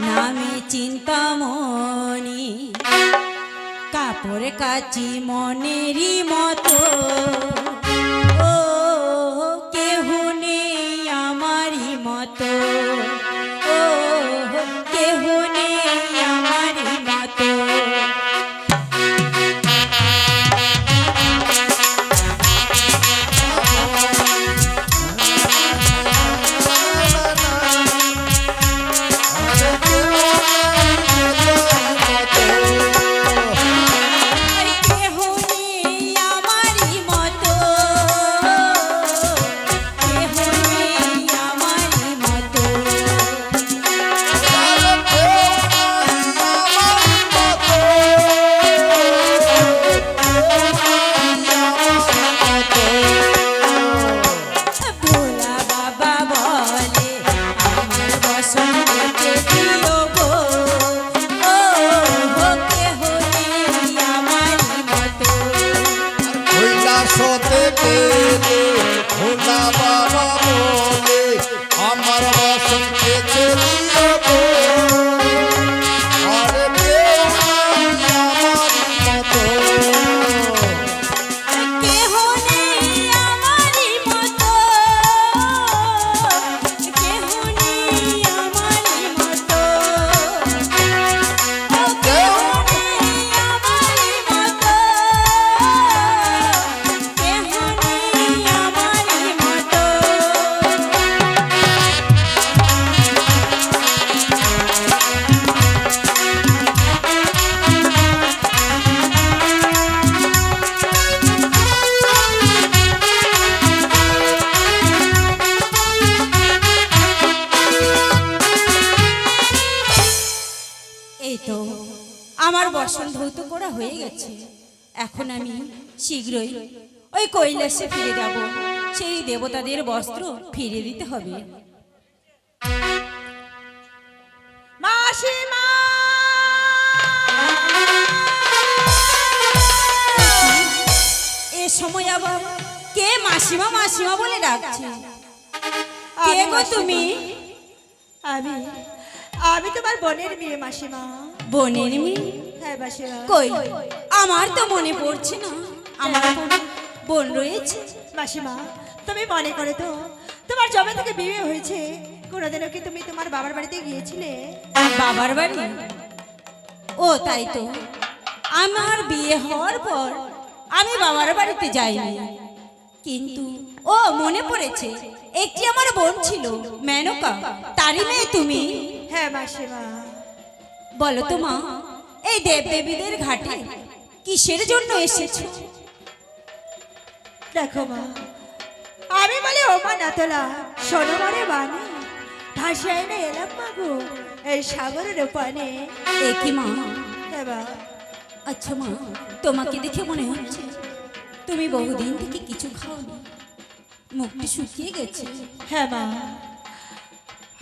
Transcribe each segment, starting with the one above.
নামে চিন্তামণি কাপড় কাচি মনেরই মতো ও কেহ নেই আমারই মতো ও কেহ নেই আমারই মতো আমার বসন ধৌত করা হয়ে গেছে। এখন আমি শীঘ্রই ওই কৈলাসে ফিরে যাব। সেই দেবতাদের বস্ত্র ফিরে দিতে হবে। মাসিমা এ সময় আবার কে মাসিমা মাসিমা বলে ডাকছে? কে গো তুমি? আমি আমি তোমার বোনের মেয়ে মাসিমা। বোনের মেয়ে? হ্যাঁ মাসিমা। কই আমার তো মনে পড়ছে না আমার বোন রয়েছে। মাসিমা তুমি মনে করে তো তোমার জবে থেকে বিয়ে হয়েছে কোনোদিনও কি তুমি তোমার বাবার বাড়িতে গিয়েছিলে? বাবার বাড়ি? ও তাই তো, আমার বিয়ে হওয়ার পর আমি বাবার বাড়িতে যাইনি। কিন্তু ও মনে পড়েছে, একটি আমার বোন ছিল মেনকা, তারই মেয়ে তুমি? হ্যাঁ মাসিমা। বলো তো মা, এই দেবদেবীদের ঘাটে কিসের জন্য এসেছো? দেখো মা, আমি বলি ও মা নাতলা শোনো মনে বানি ভাষায় না এলাম মাগো এই সাগরের পানে। এ কি মা? হ্যাঁ মা। আচ্ছা মা, তোমাকে দেখে মনে হচ্ছে তুমি বহুদিন থেকে কিছু খাওনি, মুখটি শুকিয়ে গেছে। হ্যাঁ মা,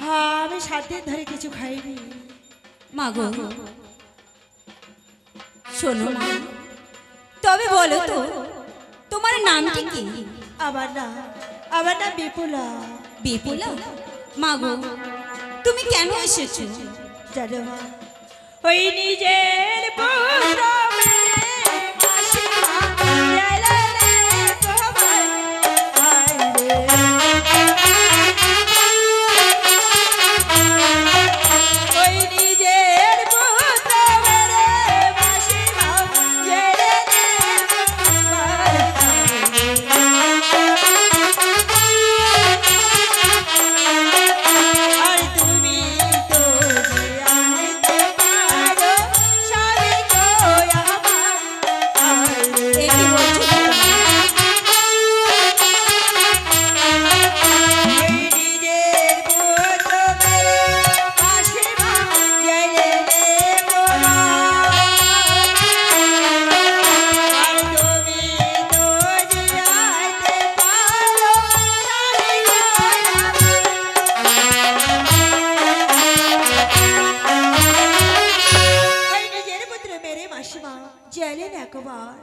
হ্যাঁ আমি 7 দিন ধরে কিছু খাইনি। মা গো শোনো মা, তবে বলো তো তোমার নামটি কি? আমার নাম বিপুলা। বিপুলা? মা গো তুমি কেন এসেছো জানো মা, ওই নিজের পুত্র মেয়ে মাসিমা গেলে রে তোমার আইরে। ওই নিজের পুত্র মেয়ে মাসিমা গেলে রে তোমার আইরে। আর তুমি তো যে আনতে পারো সবই গো আমার আইরে। এ কি বলছো তুমি? ওই নিজের পুত্র মেরে মাসিমা গেলে রে তোমার। আর তুমি তো যে আনতে পারো সবই গো ওই নিজের পুত্র মেরে মাসিমা গেলেন একবার।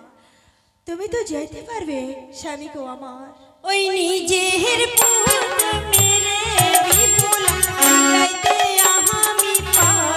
তুমি তো যেতে পারবে স্বামী গো আমার। ওই নিজের পুত মেরে বিপুলা যাইতে আমি পারি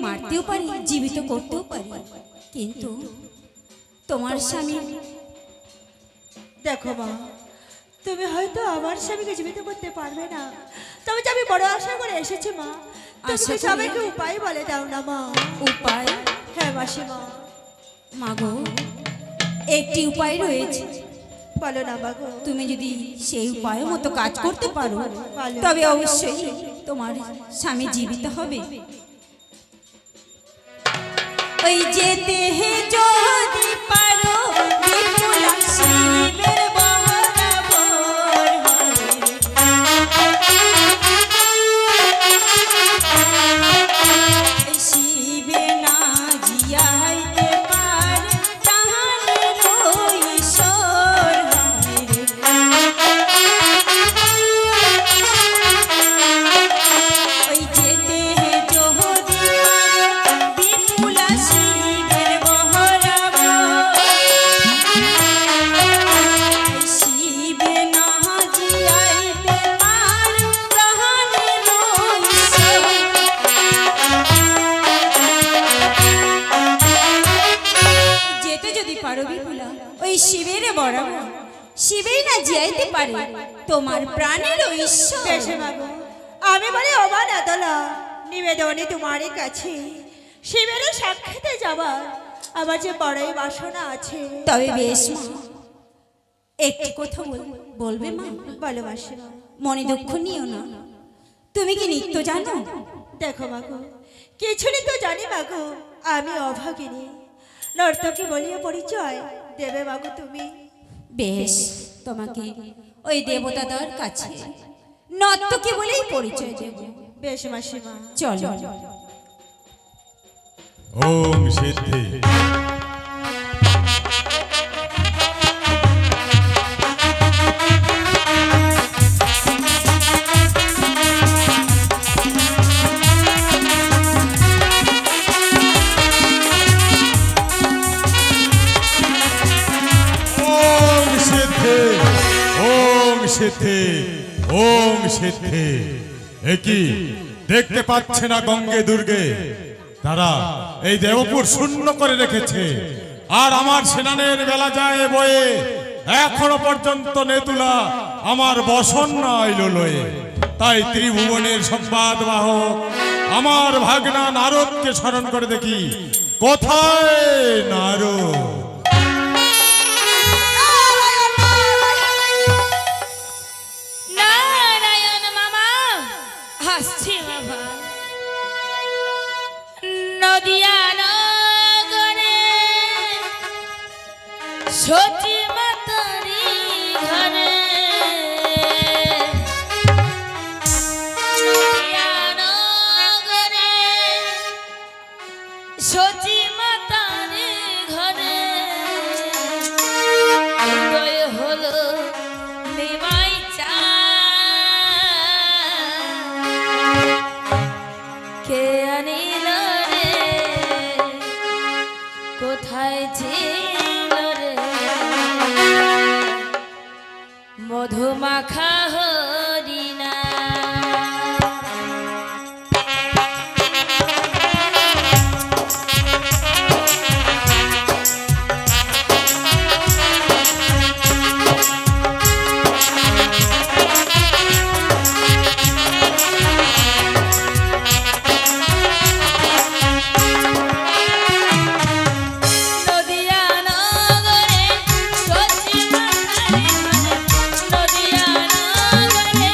মারতেও পারি, জীবিত করতেও পারি, কিন্তু তোমার স্বামী দেখো মা, তুমি হয়তো আমার স্বামীকে জীবিত করতে পারবে না, তবে যে আমি বড় আশা করে এসেছি মা। তুমি আশা করে- সবাইকে উপায় বলে দাও না মা। উপায়? হ্যাঁ মাসিমা, মাগো, একটি উপায় রয়েছে। বলো না বাগো। তুমি যদি সেই উপায় মতো কাজ করতে পারো, ভালো। তবে অবশ্যই তোমার স্বামী জীবিত হবে। ওই যেতে হে যদি পারো বিপুল শিবের বরাবর হয়। শিবে না জিয়াইতে পার তাহার ঈশ্বর হয় রে। ওই যেতে যদি পারো বিপুল শিবের বহরাবর, শিবে না জিয়াইতে পার প্রাণের ঈশ্বর। যেতে যদি পারো বিপুলা ওই শিবের বরাবর, শিবেই না জিয়াইতে পারে তোমার প্রাণের ঈশ্বর। বেশে মাগো, আমি বলি ওমা নাতলা, নিবেদনে তোমারই কাছে শিবের সাক্ষাতে যাবার আমার যে বড়ই বাসনা আছে। তবে বেশ মা, একটি কথা বলবে মা? বলো মাসিমা। মনে দুঃখ নিও না। তুমি কি নৃত্য জানো? দেখো মাগো, কিছুই তো জানি মাগো, আমি অভাগিনী, নর্তকী বলিয়া পরিচয় দেবে মাগো তুমি। বেশ, তোমাকে ওই দেবতাদের কাছে নর্তকী বলেই পরিচয় দেব। বেশ মাসিমা। চলো। ওম সিদ্ধি। ওম সিদ্ধি, ওম সিদ্ধি, ওম সিদ্ধি। একই দেখতে পাচ্ছে না গঙ্গে দুর্গে তারা এই দেবপুর শূন্য করে রেখেছে, আর আমার সেনানের বেলা যায় বয়ে, এখনো পর্যন্ত নেতুলা আমার বসন্ন আইল লয়ে। তাই ত্রিভুবনের সংবাদ বাহক আমার ভাগনা নারদকে স্মরণ করে দেখি, কোথায় নারদ? নারায়ণ মামা হাসছি বাবা। নদিয়া নগরে সতী মাতারি ঘরে, নদিয়া নগরে সতী মাতারি ঘরে উদয় হলো নিমাই কে আনিল রে, কোথায় ছিল রে মধুমাখা হরিণা। নদিয়া নগরে সতী মাতারি ঘরে, নদিয়া নগরে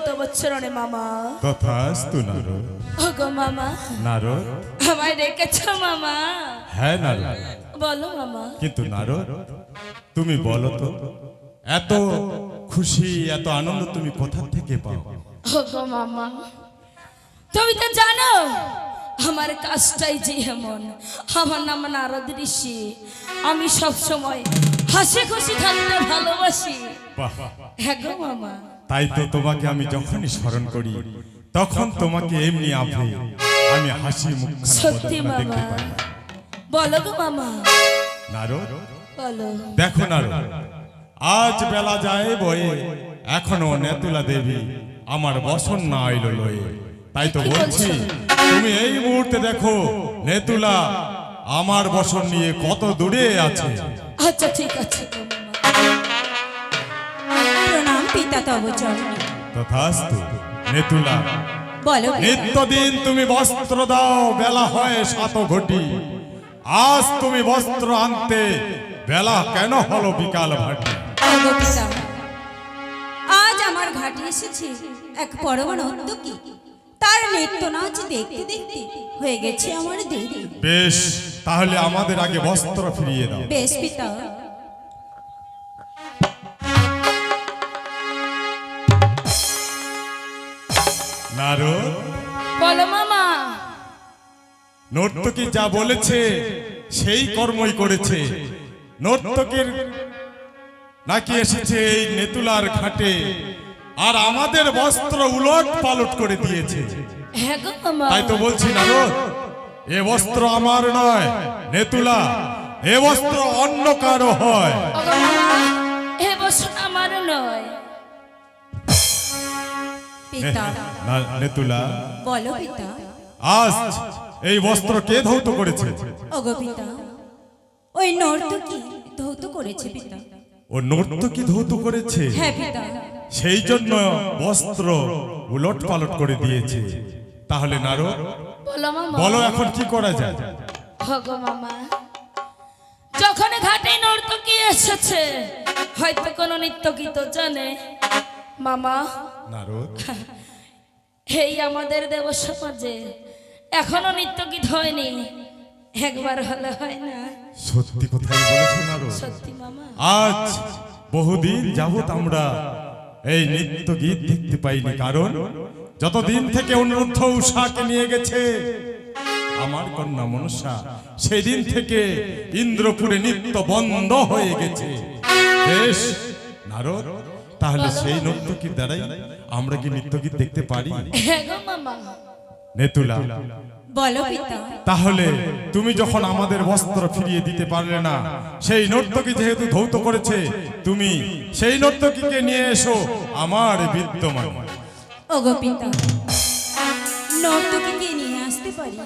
তব চরণে মামা। তথাস্তু নারদ। ওগো মামা, নারদ, আমায় ডেকেছ মামা? হ্যাঁ নারদ। বলো মামা। কিন্তু নারদ, তুমি বলো তো, এত খুশি এত আনন্দ তুমি কোথা থেকে পাও? ওগো মামা, তুমি তো জানো আমার কাজটাই যে এমন। আমার নাম নারদ ঋষি। আমি সব সময় হাসি খুশি থাকতে ভালোবাসি। বাহ, হ্যাঁ গো মামা। তাই তো তোমাকে আমি যখনই স্মরণ করি তখন তোমাকে এমনি আপে আমি হাসি মুখখানা সত্যি বদলানো দেখতে মামা। পাই। বলো গো মামা, নারদ, বলো। দেখো নারদ, আজ বেলা যায় বয়ে, এখনো নেতুলা দেবী আমার বসন না আইল লয়ে। তাই তো কি বলছি, বলছো? তুমি এই মুহূর্তে দেখো নেতুলা আমার বসন নিয়ে কত দূরে আছে। আচ্ছা ঠিক আছে গো মামা। প্রণাম পিতা তব চরণে। তথাস্তু নেতুলা। বলো পিতা। নিত্যদিন তুমি বস্ত্র দাও, বেলা হয় 7 ঘটি। আজ তুমি বস্ত্র আনতে বেলা কেন হলো বিকাল ভাটি? ওগো পিতা, আজ আমার ঘাটে এসেছে এক পরম নর্তকী। তার নৃত্য নাচ দেখতে দেখতে হয়ে গেছে আমার দেরি। বেশ, তাহলে আমাদের আগে বস্ত্র ফিরিয়ে দাও। বেশ পিতা। নারদ, বলো মামা। নর্তকী যা বলেছে সেই কর্মই করেছে। নর্তকীর নাকি এসেছে এই নেতুলার ঘাটে, আর আমাদের বস্ত্র উলট পালট করে দিয়েছে। হ্যাঁ গো মামা। তাই তো বলছি নারদ, এ বস্ত্র আমার নয় নেতুলা, এ বস্ত্র অন্য কারো হয়। ওগো মামা, এ বছর আমার নয়। পিতা, নেতুলা, বলো পিতা। আজ এই বস্ত্র কে ধৌত করেছে? ওগো পিতা, ওই নর্তকী ধৌত করেছে পিতা। ও নর্তকী ধৌত করেছে, হ্যাঁ পিতা। সেই জন্য বস্ত্র উলট পালট করে দিয়েছে। তাহলে নারদ, বলো মামা। বলো এখন কি করা যায়? ওগো মামা, যখন ঘাটে নর্তকী এসেছে, হয়তো কোনো নৃত্যগীত জানে মামা। নারদ, এই আমাদের দেব সমাজে এখনো নৃত্যগীত হয়নি, একবার হলে হয় না? সত্যি কথাই বলেছো নারদ। সত্যি মামা। আজ বহুদিন যাবত আমরা এই নৃত্য গীত দেখতে পাইনি, কারণ যতদিন থেকে অনুরুদ্ধ উষাকে নিয়ে গেছে আমার কন্যা মনসা, সেদিন থেকে ইন্দ্রপুরে নৃত্য বন্ধ হয়ে গেছে। বেশ নারদ, তাহলে সেই নর্তকীর দ্বারাই আমরা কি নৃত্যগীত দেখতে পারি? হ্যাঁ গো মামা। নেতুলা, বলো পিতা। তাহলে তুমি যখন আমাদের বস্ত্র ফিরিয়ে দিতে পারলে না, সেই নর্তকী যেহেতু ধৌত করেছে, তুমি সেই নর্তকীকে নিয়ে এসো আমার বিদ্যমান। ওগো পিতা, নর্তকীকে নিয়ে আসতে পারি,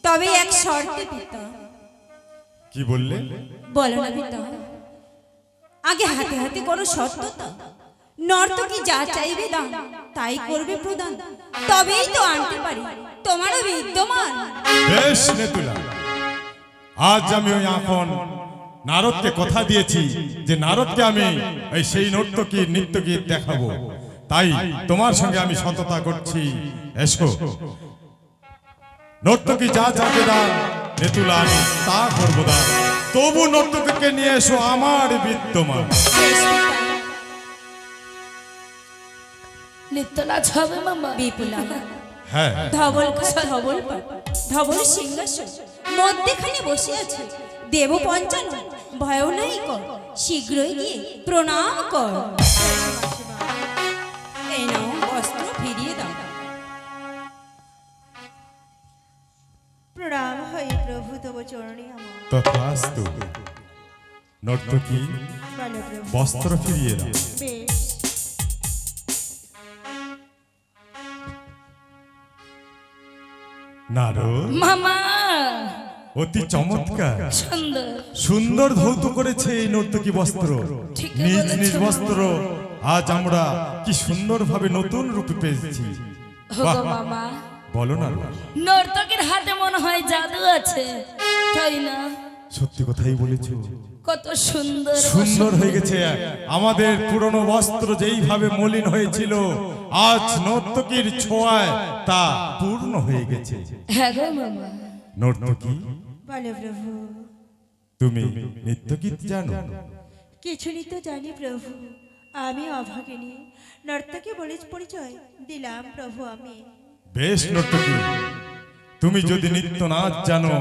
তবে এক শর্তে পিতা। কি বললে? বলো না পিতা। আগে হাতে হাতে করো সত্যতা। নর্তকী যা চাইবে দান তাই করবে প্রদান, তবেই তো আনতে পারি তোমারও বিদ্যমান। বেশ নেতুলা, আজ আমি ওই এখন নারদকে কথা দিয়েছি যে নারদকে আমি এই সেই নর্তকীর নৃত্যগীত দেখাবো। তাই তোমার সঙ্গে আমি সততা করছি। এসো, নর্তকী যা চাবে দান নেতুলা আমি তা করবো দান, তবু নর্তকীকে নিয়ে এসো আমার বিদ্যমান। বেশ পিতা। নৃত্য নাচ হবে মামা। বিপুলা হ্যাঁ, ধবল খাট ধবল পাট ধবল সিংহাসন মধ্যেখানে বসে আছে দেব পঞ্চানন, ভয় নাই কর, শীঘ্রই গিয়ে প্রণাম কর। এই নাও বস্ত্র ফিরিয়ে দাও। প্রণাম হয় প্রভু তব চরণে আমার। তথাস্তু। নর্তকী, বলো প্রভু। বস্ত্র ফিরিয়ে দাও। বেশ। নারদ, মামা, অতি চমৎকার সুন্দর। সুন্দর ধৌত করেছে এই নর্তকী বস্ত্র। ঠিকই নিজ বলেছো। নিজ বস্ত্র আজ আমরা কি সুন্দরভাবে নতুন রূপে পেয়েছি। বাহ, ওগো মামা, বলো না। নর্তকীর হাতে মনে হয় জাদু আছে, তাই না? সত্যি কথাই বলেছো, কত সুন্দর সুন্দর হয়ে গেছে। আমাদের পুরনো বস্ত্র যেইভাবে মলিন হয়েছিল, আজ নর্তকীর ছোঁয়ায় তা পূর্ণ হয়ে গেছে। হ্যাঁ গো মামা। নর্তকী, বলো প্রভু। তুমি নৃত্যগীত জানো? কিছু তো জানি প্রভু, আমি অভাগিনী নর্তকী বলে পরিচয় দিলাম প্রভু আমি। বেশ নর্তকী, তুমি যদি নৃত্য নাচ জানো,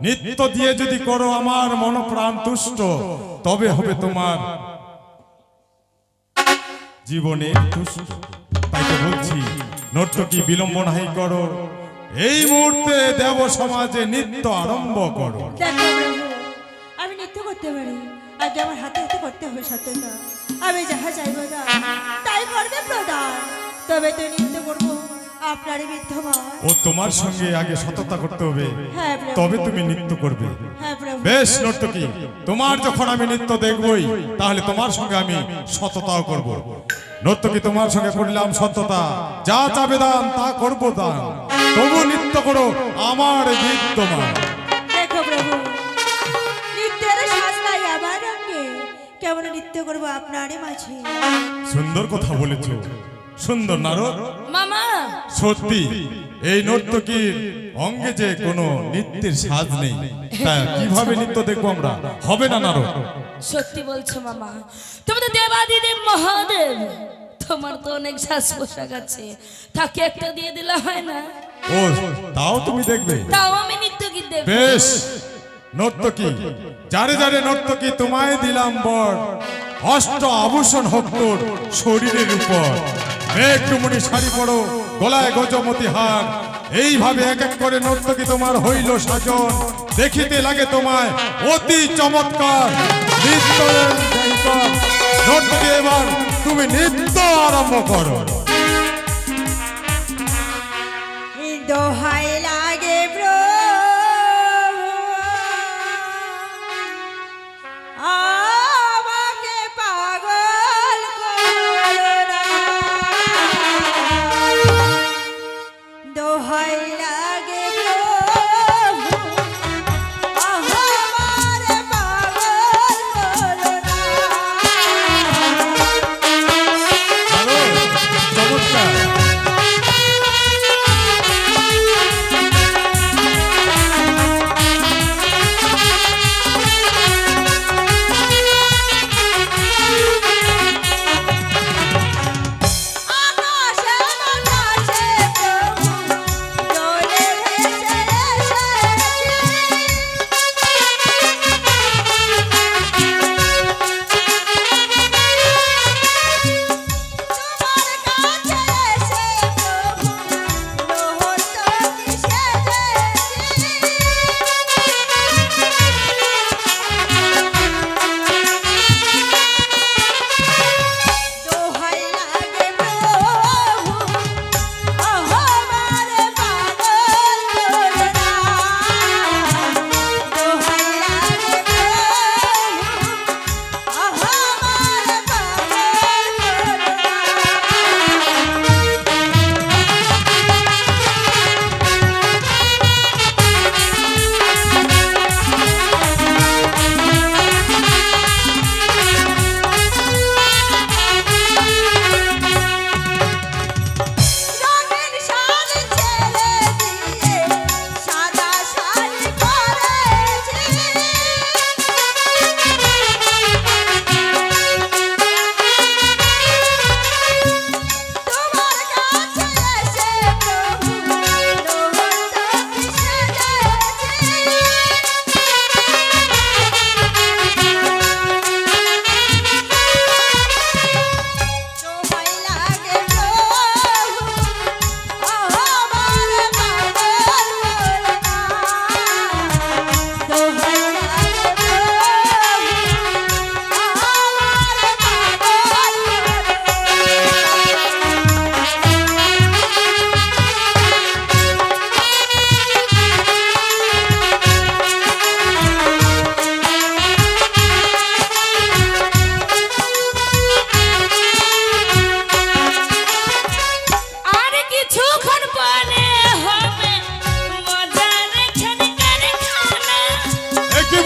নৃত্য দিয়ে যদি করো আমার মনপ্রাণ তুষ্ট, তবে হবে তোমার জীবনে তুষ্ট। তাই তো বলছি, নর্তকী বিলম্ব নাই করো, এই মুহূর্তে দেব সমাজে নৃত্য আরম্ভ করো। দেখো প্রভু, আমি নৃত্য করতে পারি, আগে আমার হাতে হাতে করতে হবে সত্যতা। আমি যাহা চাইবো না তাই করবে প্রদান, তবে তো নৃত্য করবো আপনারই বিদ্যমান। ও তোমার সঙ্গে আগে সততা করতে হবে, হ্যাঁ প্রভু। তবে তুমি নৃত্য করবে। হ্যাঁ প্রভু। বেশ নর্তকী, তোমার যখন আমি নৃত্য দেখবই, তাহলে তোমার সঙ্গে আমি সততাও করব। নর্তকী, তোমার সঙ্গে করলাম সততা, যা চাবে দান তা করবো দান, তবু নৃত্য করো আমার বিদ্যমান। দেখো প্রভু, নৃত্যের সাজ নাই আমার রঙে, কেমন নৃত্য করবো আপনারই মাঝে। সুন্দর কথা বলেছো, সুন্দর নারদ। মামা সত্যি এই নর্তকীর অঙ্গে যে কোনো নৃত্যের সাজ নেই, তা কিভাবে নৃত্য দেখবো আমরা? হবে না নারদ। সত্যি বলছো মামা, তুমি তো দেবাদিদেব মহাদেব, তোমার তো অনেক সাজ পোশাক আছে, তাকে একটা দিয়ে দিলে হয় না? ও, তাও তুমি দেখবে? তাও আমি নৃত্য গীত দেখবো। বেশ নর্তকী, যারে যারে নর্তকী তোমায় দিলাম বর, অষ্ট আভূষণ হোক তোর শরীরের উপর, মেঘটুমনি শাড়ি পরো, গলায় গজমতি হার, এইভাবে এক এক করে নর্তকী তোমার হইল সাজন, দেখিতে লাগে তোমায় অতি চমৎকার। নর্তকী, এবার তুমি নৃত্য আরম্ভ করো। দোহাই লাগে প্রভু, আমাকে পাগল করো না। দোহাই লাগে প্রভু, আমারে পাগল করো না। চমৎকার।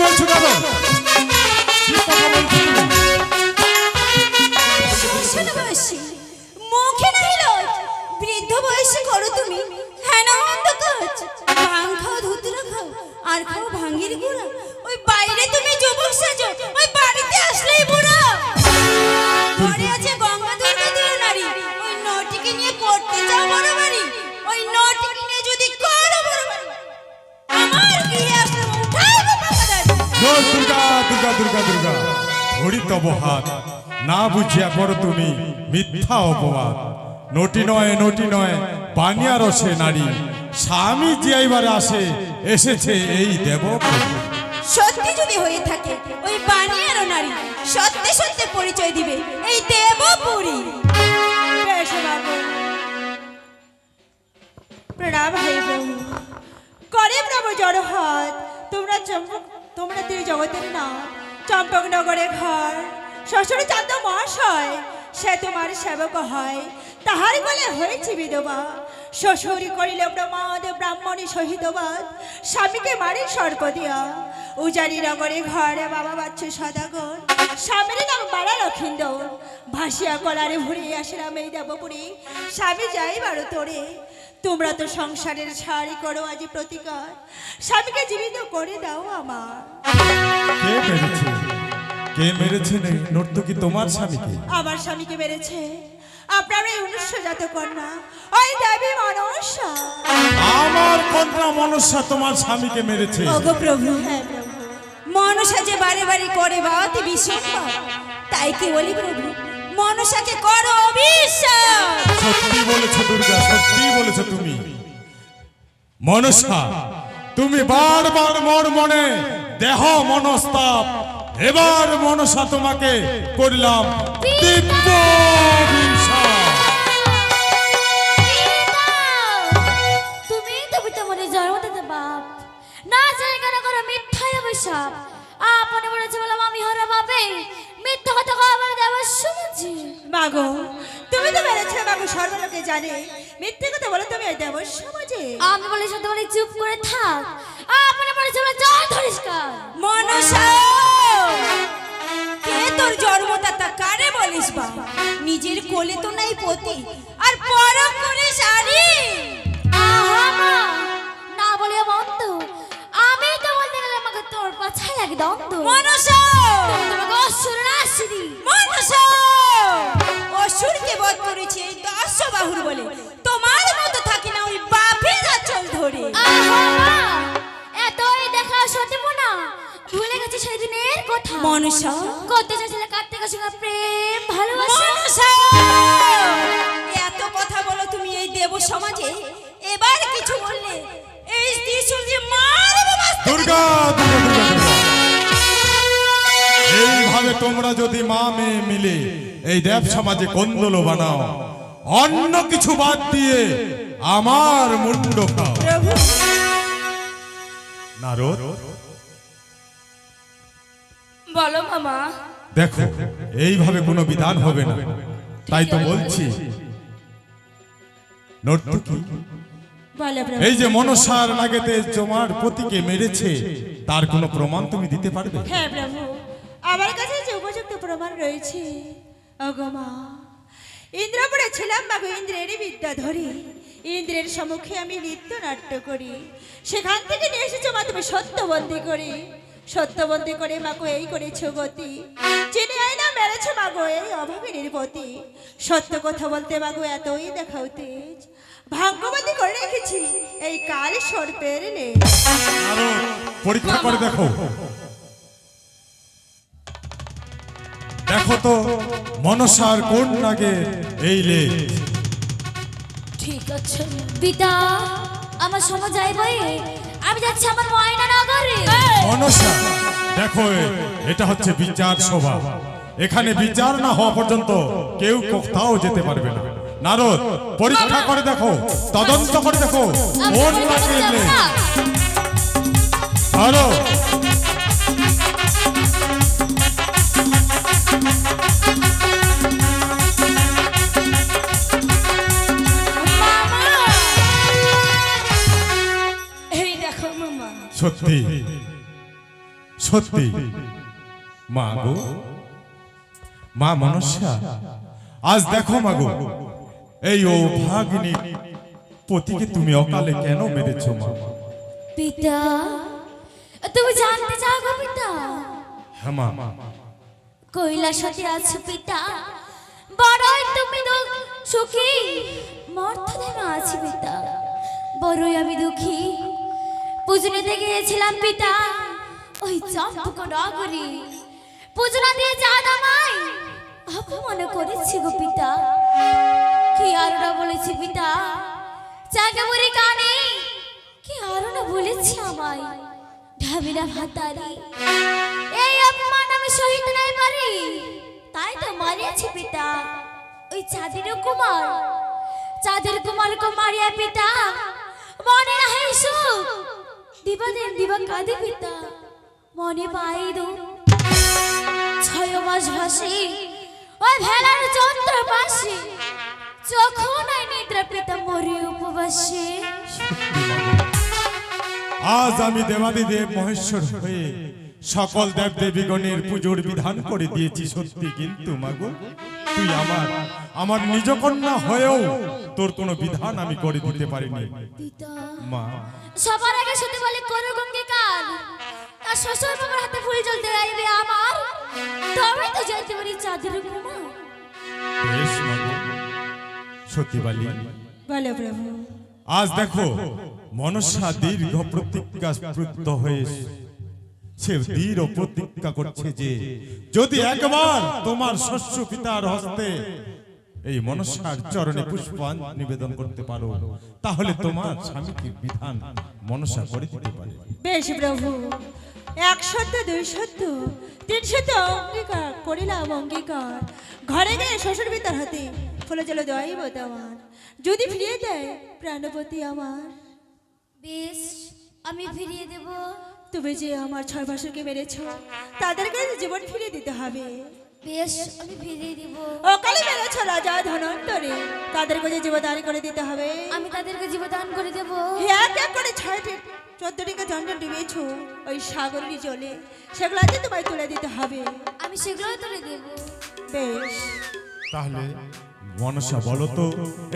বলছো দাদা? কি কথা বলছো তুমি? শোনো বয়সী, মুখে নাহি লজ, বৃদ্ধ বয়সে করো তুমি হেন মন্দ কাজ। ভাং খাও, ধুতুরা খাও, আর খাও ভাঙ্গির গুঁড়া। ওই বাইরে তুমি যুবক সাজো, ওই বাড়িতে আসলেই বুড়া। ঘরে আছে গঙ্গা দুর্গা দিয়ে নারী, ওই নটিকে নিয়ে করতে চাও বড় বাড়ি। ওই নটিকে নিয়ে যদি করো বড় বাড়ি, আমার গিয়ে আসলে উঠাই গো পাকা দাড়ি। জয় দুর্গা দুর্গা দুর্গা দুর্গা। ধরি তব হাত, না বুঝিয়া করো তুমি মিথ্যা অপবাদ। নটি নয় নটি নয় বানিয়া রসে নারী, স্বামী যে এইবারে আসে এসেছে এই দেব। সত্যি যদি হয়ে থাকে ওই বানিয়ারও নারী, সত্যি সত্যি পরিচয় দিবে এই দেবপুরী। বেশ বাবু, প্রণাম ভাই প্রভু, করে প্রভু জড় হাত। তোমরা তিনি জগতের না চম্পকনগরে ঘর, শ্বশুর চাঁদ মহাশয় সে তোমার সেবক হয়। তাহার বলে হয়েছে বিধবা, শ্বশুরি করিলে প্রমাদ, ব্রাহ্মণী শহীদবাদ। স্বামীকে মারি সর্প দিয়া, উজারি নগরে ঘরে বাবা বাচ্চু সদাগর। স্বামীর নাম বাড়া লক্ষিন্দর, ভাসিয়া কলারে ভরিয়ে আসলাম এই দেবপুরী। স্বামী যাই বারো তোরে, তোমরা তো সংসারের ছাড়ি করো আজ প্রতিকার। স্বামীকে জীবিত করে দাও আমার। কে মেরেছে? কে মেরেছে নর্তকী তোমার স্বামীকে? আমার স্বামীকে মেরেছে আপনার এই অনুষ্যজাত কন্যা, ওই দেবী মনসা। আমার কন্যা মনসা তোমার স্বামীকে মেরেছে? ওগো প্রভু, হ্যাঁ প্রভু, মনসা যে বারে বারে করে বাতি বিশ্বম্ভর, তাই কি বলি প্রভু, মনসাকে করো অবিশ্বাস। সত্যি বলেছো দুর্গা, সত্যি বলেছো তুমি। মনসা, তুমি বারবার মোর মনে দেহ মনস্তাপ। এবার মনসা তোমাকে করলাম দিব্য অভিশাপ। তুমি তবে তোমার জন্ম দিতে বাপ না জানি কেন করো মিথ্যাই অভিশাপ। আপনি বলেছে বললাম আমি হরে বাপে মিথ্যা কথা কবার দেব শুনেছি। মাগো তুমি তো মেরেছে মাগো, সর্বলোকে জানে মিথ্যে কথা বলে তুমি এই দেব সমাজে। আমি বলে সত্যি বলে চুপ করে থাক। আপনি বলেছে বলে জল ধরিস কার। মনসা, কে তোর জন্মদাতা কারে বলিস বা? নিজের কোলে তো নাই পতি, আর পর করে শাড়ি। আহা মা, না বলে বন্ধ, আমি তো বলতে গেলে আমাকে তোর পাছায় লাগে দ্বন্দ্ব। মনসা, তোমাকে অসুর না আসিনি। মনসা, অসুরকে বধ করেছে এই 10 বাহুর বলে, তোমার মতো থাকে না ওই বাপের আঁচল ধরে। আহা মা, এতই দেখা সত্যি না ভুলে গেছি সেই দিনের কথা। মনসা, করতে চাইছিলে কার্তিকের সঙ্গে প্রেম ভালোবাসা। মনসা, এত কথা বলো তুমি এই দেব সমাজে, এবার কিছু বললে এই ত্রিশূল যে মারব বাস্তে। দুর্গা দুর্গা দুর্গা দুর্গা। এইভাবে তোমরা যদি মা মেয়ে মিলে এই দেব সমাজে কোন্দল বানাও, অন্য কিছু বাদ দিয়ে আমার মুন্ড খাও। প্রভু, নারদ, বলো মামা। দেখো এইভাবে কোনো বিধান হবে না, তাই তো বলছি। নর্তকী, বলো প্রভু, এই যে মনসার লাগেতে তোমার পতিকে মেরেছে, তার কোনো প্রমাণ তুমি দিতে পারবে? হ্যাঁ প্রভু, আমার কাছে যে উপযুক্ত প্রমাণ রয়েছে। ওগো মা, ইন্দ্রপুরে ছিলাম মাগো, ইন্দ্রের বিদ্যা ধরি। ইন্দ্রের সম্মুখে আমি নৃত্য নাট্য করি, সেখান থেকে নিয়ে এসেছো মা তুমি সত্যবন্দী করি। সত্যবন্দী করে মাগো এই করেছো গতি, চিনি আই না মেরেছো মাগো এই অভাবের পতি। সত্য কথা বলতে মাগো এতই দেখাও তেজ, ভাগ্যবতী করে রেখেছি এই কাল সর্পের লেজ। নারদ, পরীক্ষা করে দেখো। দেখো তো মনসার কোন নাগে এই লেজ। ঠিক আছে পিতা, আমার সময় যাইবে, আমি যাচ্ছি আমার ময়না নগরে। মনসা, দেখো এটা হচ্ছে বিচার সভা, এখানে বিচার না হওয়া পর্যন্ত কেউ কোথাও যেতে পারবে না। নারদ, পরীক্ষা করে দেখো, তদন্ত করে দেখো কোন নাগে লেজ। নারদ, এই দেখো মামা, সত্যি সত্যি মা গো, মা মনসা, আজ দেখো মা গো, এই ও ভাগ্নি পতিকে তুমি অকালে কেন মেরেছো মা? পিতা, তুমি জানতে চাও গো পিতা? হ্যাঁ মা। কৈলাসতে আছো পিতা, বড়ই তুমি সুখী, মর্তধামে আছি পিতা, বড়ই আমি দুঃখী। পূজনীতে গিয়েছিলাম পিতা ওই চম্পক নগরী, পূজনা দিয়ে চাঁদ আমায় অপমান করেছি গো পিতা। কি আর না বলেছি পিতা, চাঁদামুড়ি কানে কি আর না বলেছি আমায়, ঢাবিনা ভাতারি। এই অপমান আমি সহিতে নাই পারি, তাই তো মারিয়াছি পিতা ওই চাঁদের কুমার, চাঁদের কুমারকে মারিয়া পিতা মনে না হয় সুখ, দিবা দিন দিবা কাঁদে পিতা, মনে পাই দু 6 মাস ভাসি ওই ভেলার চন্দ্র পাশে, যখন আই নিদ্রা পিতা মরে উপবাসে। আজ আমি দেবাদিদেব মহেশ্বর হয়ে সকল দেব দেবীগণের পুজোর বিধান করে দিয়েছি সত্যি, কিন্তু মাগো তুই আমার নিজ কন্যা হয়েও তোর কোনো বিধান আমি করে দিতে পারিনি পিতা মা। সবার আগে শুধু বলে করো অঙ্গীকার, তার শ্বশুর বাবার হাতে ফুল জ্বলতে আইবে আমার, তবে তো জানতে পারি চাঁদের কুমার। বেশ মাগো, সত্যি বালি, বলো প্রভু। আজ দেখো মনসা দীর্ঘ প্রতিজ্ঞাবদ্ধ হয়ে সে দৃঢ় প্রতিজ্ঞা করছে যে যদি একবার তোমার শস্য পিতার হস্তে এই মনসার চরণে পুষ্পাঞ্জলি নিবেদন করতে পারো, তাহলে তোমার স্বামীকে বিধান মনসা করে দিতে পারে। বেশ প্রভু, 100 200 300 অঙ্গীকার করিলাম অঙ্গীকার। ঘরে গিয়ে শ্বশুর পিতার হাতে ফুলে জল দেওয়াই বত আমার, যদি ফিরিয়ে দেয় প্রাণপতি আমার। বেশ, আমি ফিরিয়ে দেব। তুমি যে আমার 6 ভাসুরকে মেরেছ, তাদেরকে জীবন ফিরিয়ে দিতে হবে। বেশ, আমি ফিরিয়ে দেব। অকালে মেরেছ রাজা ধনন্তরে, তাদেরকে যে জীবদান করে দিতে হবে। আমি তাদেরকে জীবদান করে দেব। এক এক করে 6 ফিট 14 ডিঙ্গা জঞ্জল ডুবিয়েছ ওই সাগরের জলে, সেগুলো আজ তোমায় তুলে দিতে হবে। আমি সেগুলো তুলে দেব। বেশ, তাহলে মনসা বলো তো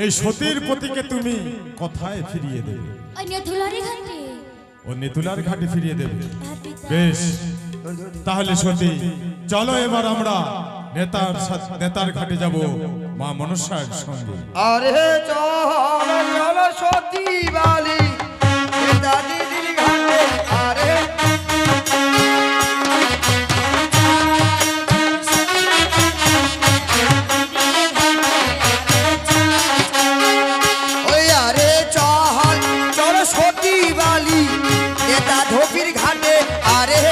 এই সতীর পতিকে তুমি কোথায় ফিরিয়ে দেবে? ওই নেথুলারি ঘাটে। ও নেতুলার ঘাটে ফিরিয়ে দেবে? হ্যাঁ পিতা। বেশ, তাহলে সতী চলো এবার আমরা নেতার ঘাটে যাব মা মনসার সঙ্গে। আরে চল চল সতী বালি দাদির ঘাটে, আরে ওই আরে চল চল সতী বালি নেতা ধোপির ঘাটে, আরে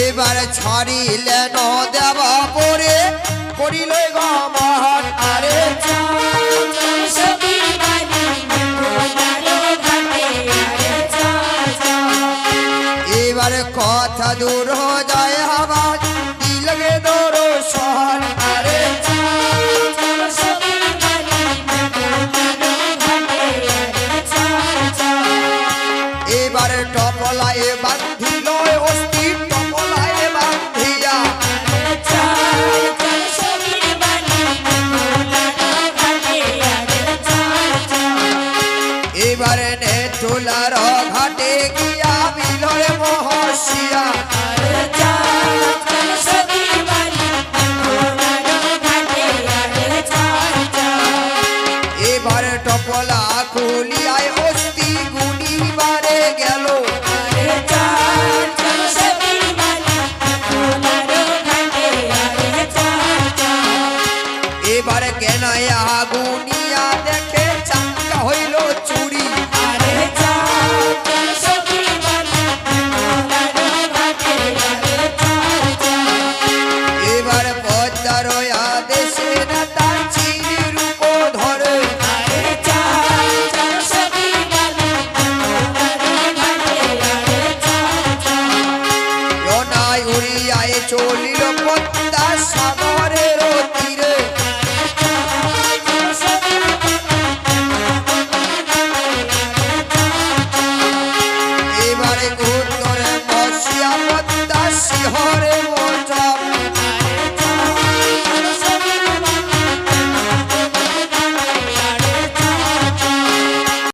এবার ছাড়িলে ন দেবা পরে করিল গমন, আরে এবার কথা দূর যায় আবার দিলগে দৌড় সহন, আরে এবার টপলায় বান্ধিল অস্থি, টপলায় বান্ধিয়া এবারে নেতুলার ঘাটে গিয়া বিলয় মহসিয়া, এবার টপলা খুলিয়ায় অস্থি গুনিবারে গেল, এবার কেনায়া গুনি